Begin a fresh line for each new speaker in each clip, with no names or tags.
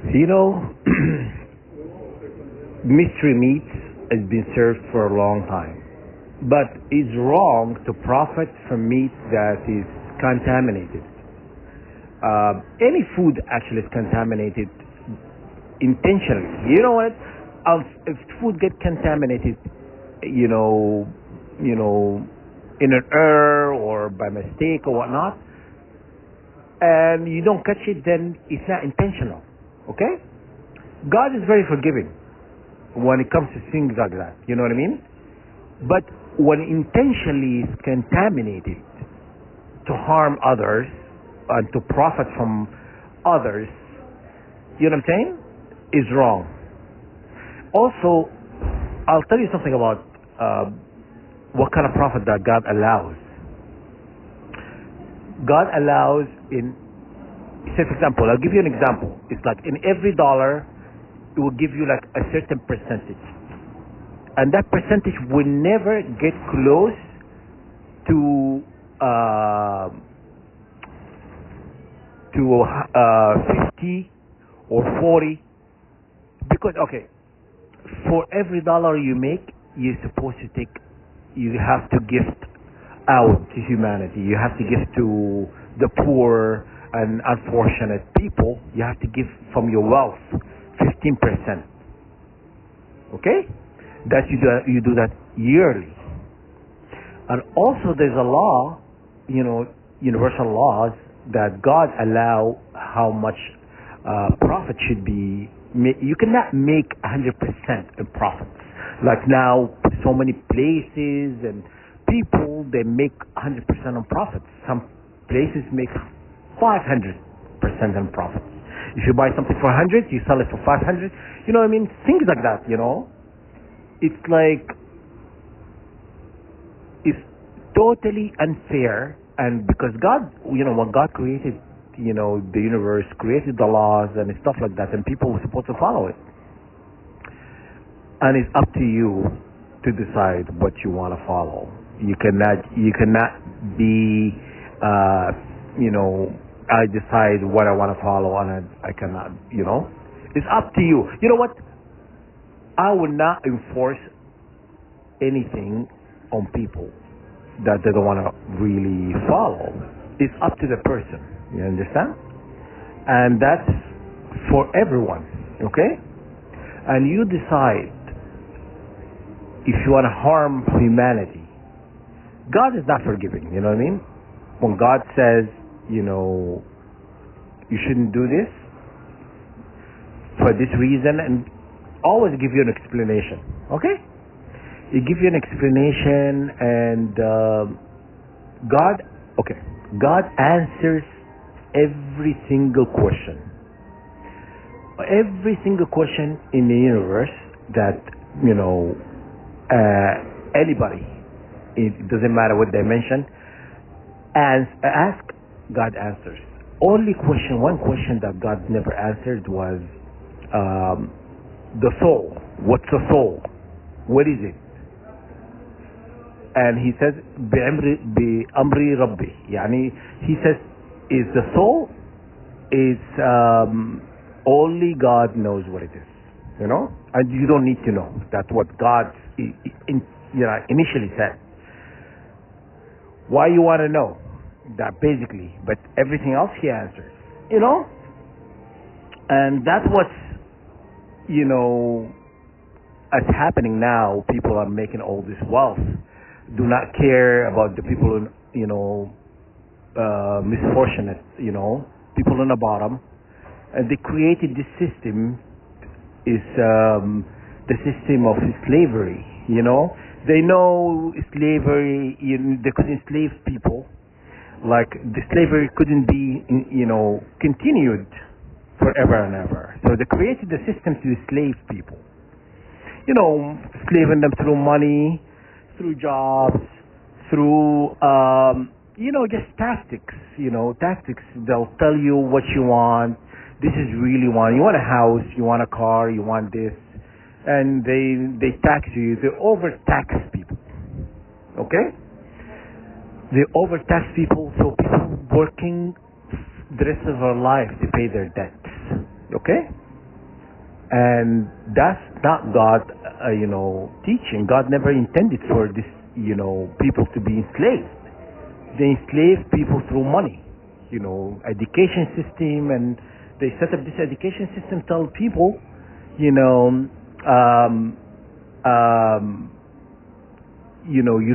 You know, mystery meats has been served for a long time, but it's wrong to profit from meat that is contaminated. Any food actually is contaminated intentionally. You know what? If food gets contaminated, you know, in an error or by mistake or whatnot, and you don't catch it, then it's not intentional. Okay? God is very forgiving when it comes to things like that. You know what I mean? But when intentionally is contaminated to harm others and to profit from others, you know what I'm saying? Is wrong. Also, I'll tell you something about what kind of profit that God allows. God allows in, say for example, I'll give you an example. It's like in every dollar, it will give you like a certain percentage. And that percentage will never get close to 50 or 40. Because, okay, for every dollar you make, you're supposed to take, you have to gift out to humanity. You have to give to the poor and unfortunate people. You have to give from your wealth 15%. Okay? That you do that yearly. And also there's a law, universal laws that God allow how much profit should be. You cannot make 100% in profits. Like now, so many places and people, they make 100% on profits. Some places make 500% on profits. If you buy something for 100, you sell it for 500. You know what I mean? Things like that, It's like, it's totally unfair. And because God, when God created, the universe, created the laws and stuff like that, and people were supposed to follow it. And it's up to you to decide what you want to follow. You cannot be, I decide what I want to follow and I cannot, It's up to you. You know what? I will not enforce anything on people that they don't want to really follow. It's up to the person. You understand? And that's for everyone. Okay? And you decide if you want to harm humanity. God is not forgiving. You know what I mean? When God says, you shouldn't do this for this reason, and always give you an explanation. Okay? He gives you an explanation, and God answers every single question. Every single question in the universe that, anybody, it doesn't matter what dimension, ask, God answers. One question that God never answered was the soul. What's the soul? What is it? And he says, بِأَمْرِ رَبِّي. He says, is the soul, is only God knows what it is. And you don't need to know. That's what God initially said. Why you want to know? That basically, but everything else he answers. And that's what's, it's happening now. People are making all this wealth. Do not care about the people, misfortunate, people on the bottom. And they created this system, is the system of slavery, They know slavery, they could enslave people. Like the slavery couldn't be, continued forever and ever. So they created the system to enslave people. Slaving them through money, through jobs, through, just tactics, tactics. They'll tell you what you want. This is really one. You want a house, you want a car, you want this. And they tax you. They overtax people. Okay? They overtax people, so people working the rest of their life to pay their debts. Okay? And that's not God, teaching. God never intended for this, people to be enslaved. They enslave people through money, education system, and they set up this education system, tell people, you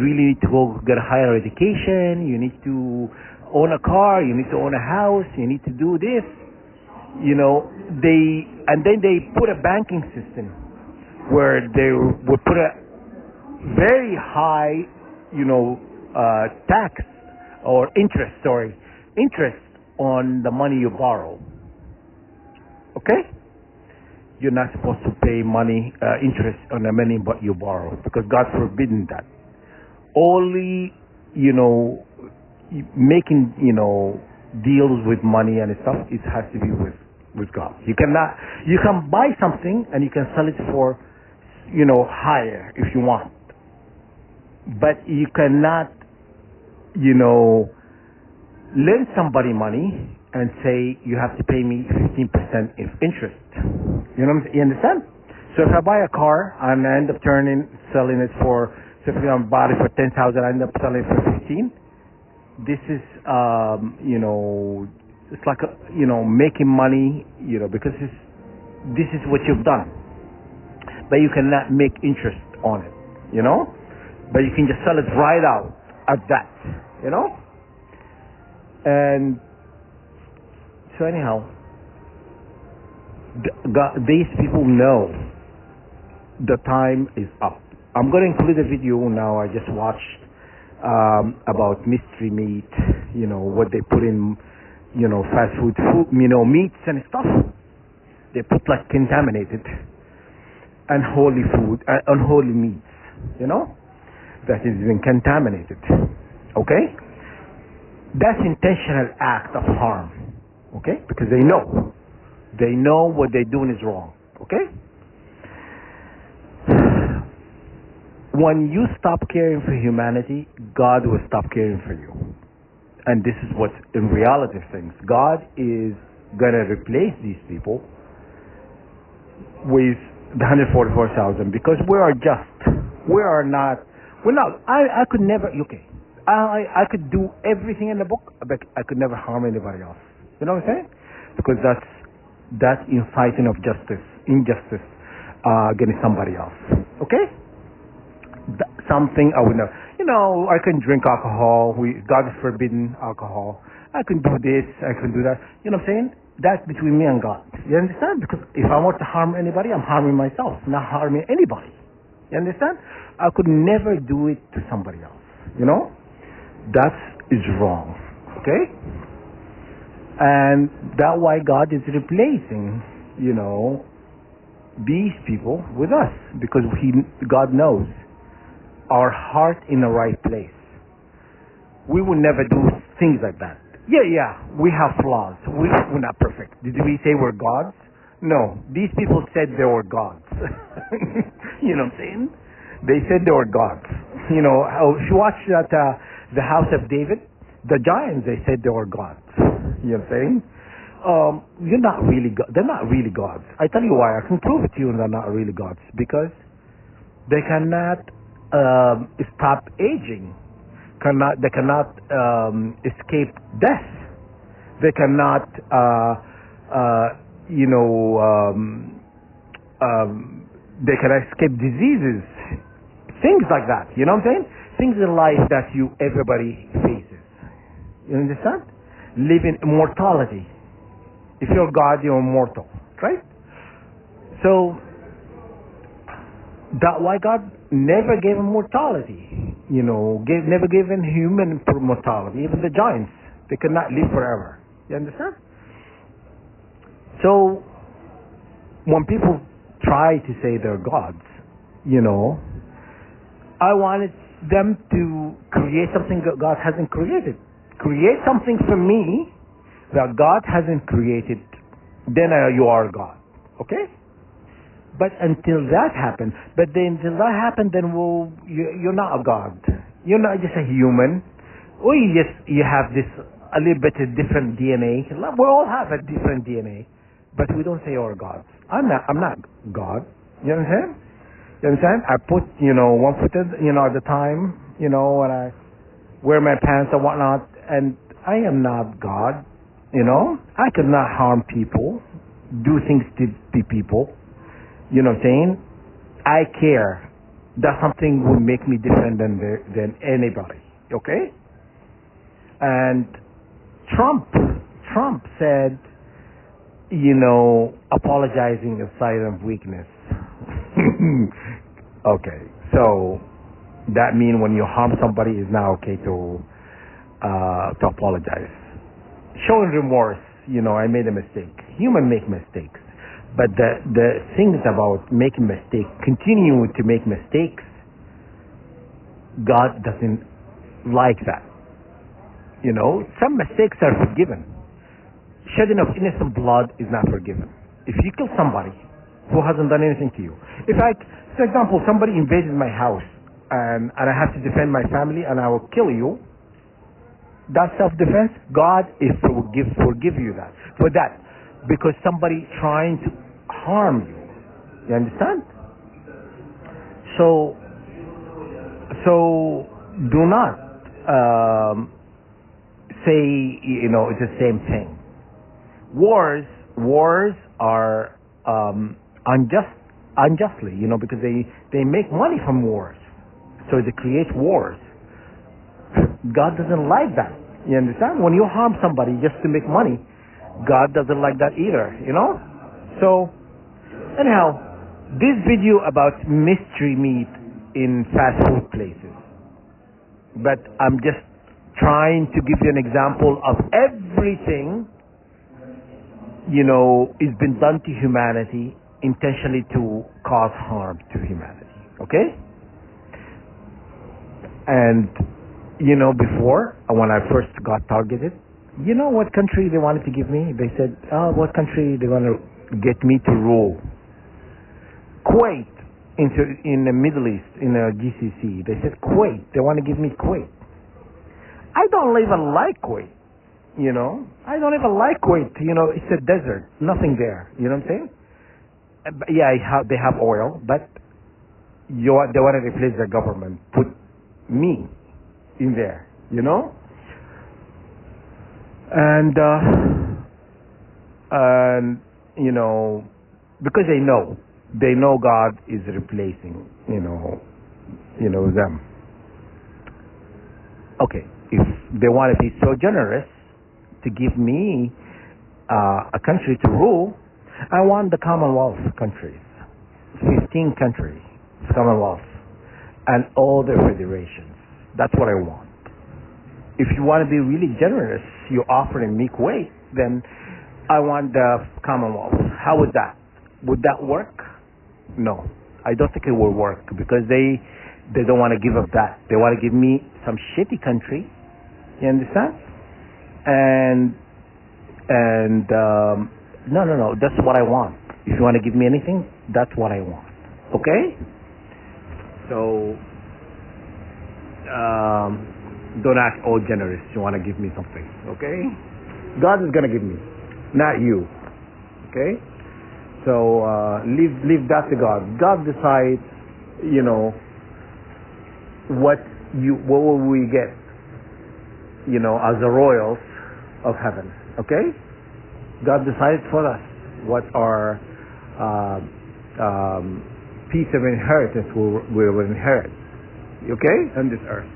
really need to go get a higher education, you need to own a car, you need to own a house, you need to do this. And then they put a banking system where they would put a very high, tax or interest on the money you borrow. Okay? You're not supposed to pay interest on the money but you borrow, because God forbidden that. Only, making, deals with money and stuff, it has to be with God. You can buy something and you can sell it for, higher if you want. But you cannot, lend somebody money and say you have to pay me 15% of interest. You understand? So if I buy a car and I end up selling it for, so if I bought it for 10,000, I end up selling it for 15. This is, it's like, making money, because this is what you've done. But you cannot make interest on it, But you can just sell it right out at that, And so anyhow, these people know the time is up. I'm going to include a video now I just watched about mystery meat, what they put in, fast food, meats and stuff. They put like contaminated, unholy food, unholy meats, that has been contaminated. Okay? That's intentional act of harm. Okay? Because they know what they're doing is wrong. Okay? When you stop caring for humanity, God will stop caring for you. And this is what's in reality of things. God is going to replace these people with the 144,000 because we are just. We're not. I could never, I could do everything in the book, but I could never harm anybody else. You know what I'm saying? Because that's inciting of injustice against somebody else. Okay? Something I would know. I can drink alcohol. God is forbidden alcohol. I can do this. I can do that. You know what I'm saying? That's between me and God. You understand? Because if I want to harm anybody, I'm harming myself, not harming anybody. You understand? I could never do it to somebody else. That is wrong. Okay? And that's why God is replacing, these people with us, because God knows our heart in the right place. We will never do things like that. Yeah, we have flaws. We're not perfect. Did we say we're gods? No. These people said they were gods. You know what I'm saying? They said they were gods. If you watch that, the House of David, the giants, they said they were gods. You know what I'm saying? They're not really gods. I tell you why. I can prove it to you they're not really gods. Because they cannot stop aging. They cannot escape death. They cannot, they cannot escape diseases. Things like that. You know what I'm saying? Things in life that everybody faces. You understand? Living immortality. If you're God, you're immortal. Right? So, that's why God never gave him mortality. Never gave him human mortality. Even the giants, they could not live forever. You understand? So, when people try to say they're gods, I wanted them to create something that God hasn't created. Create something for me that God hasn't created, then you are God. Okay? But until that happens, then you're not a God. You're not just a human. Or you have this a little bit of different DNA. We all have a different DNA. but we don't say our gods. I'm not God. You understand? You understand? I put, one foot at, at the time, when I wear my pants and whatnot, and I am not God. I could not harm people, do things to people. You know what I'm saying? I care. That's something would make me different than anybody. Okay? And Trump said, apologizing is a sign of weakness. Okay, so that means when you harm somebody, it's now okay to apologize. Showing remorse, I made a mistake. Humans make mistakes, but the things about making mistakes, continuing to make mistakes, God doesn't like that. Some mistakes are forgiven. Shedding of innocent blood is not forgiven. If you kill somebody who hasn't done anything to you, for example, somebody invaded my house and I have to defend my family and I will kill you, that's self-defense. God is forgive you for that, because somebody trying to harm you. You understand? So do not say it's the same thing. Wars are unjustly, because they make money from wars, so they create wars. God doesn't like that. You understand? When you harm somebody just to make money, God doesn't like that either. So anyhow, this video about mystery meat in fast food places, but I'm just trying to give you an example of everything is been done to humanity intentionally to cause harm to humanity. Okay? And before, when I first got targeted, what country they wanted to give me? They said, what country they want to get me to rule? Kuwait, in the Middle East, in the GCC. They said Kuwait. They want to give me Kuwait. I don't even like Kuwait. I don't even like Kuwait. It's a desert, nothing there. You know what I'm saying? Yeah, they have oil, but they want to replace the government. Put me in there, and because they know God is replacing, them. Okay, if they want to be so generous to give me a country to rule, I want the Commonwealth countries, 15 countries, Commonwealth, and all the federations. That's what I want. If you want to be really generous, you're offering me Kuwait, then I want the Commonwealth. How would that? Would that work? No, I don't think it will work, because they don't want to give up that. They want to give me some shitty country. You understand? And no, that's what I want. If you want to give me anything, that's what I want. Okay? So don't act all generous. You want to give me something. Okay? God is going to give me, not you. Okay? So leave that to God. God decides, what will we get, as the royals of heaven. Okay? God decides for us what our piece of inheritance we will inherit. Okay? On this earth.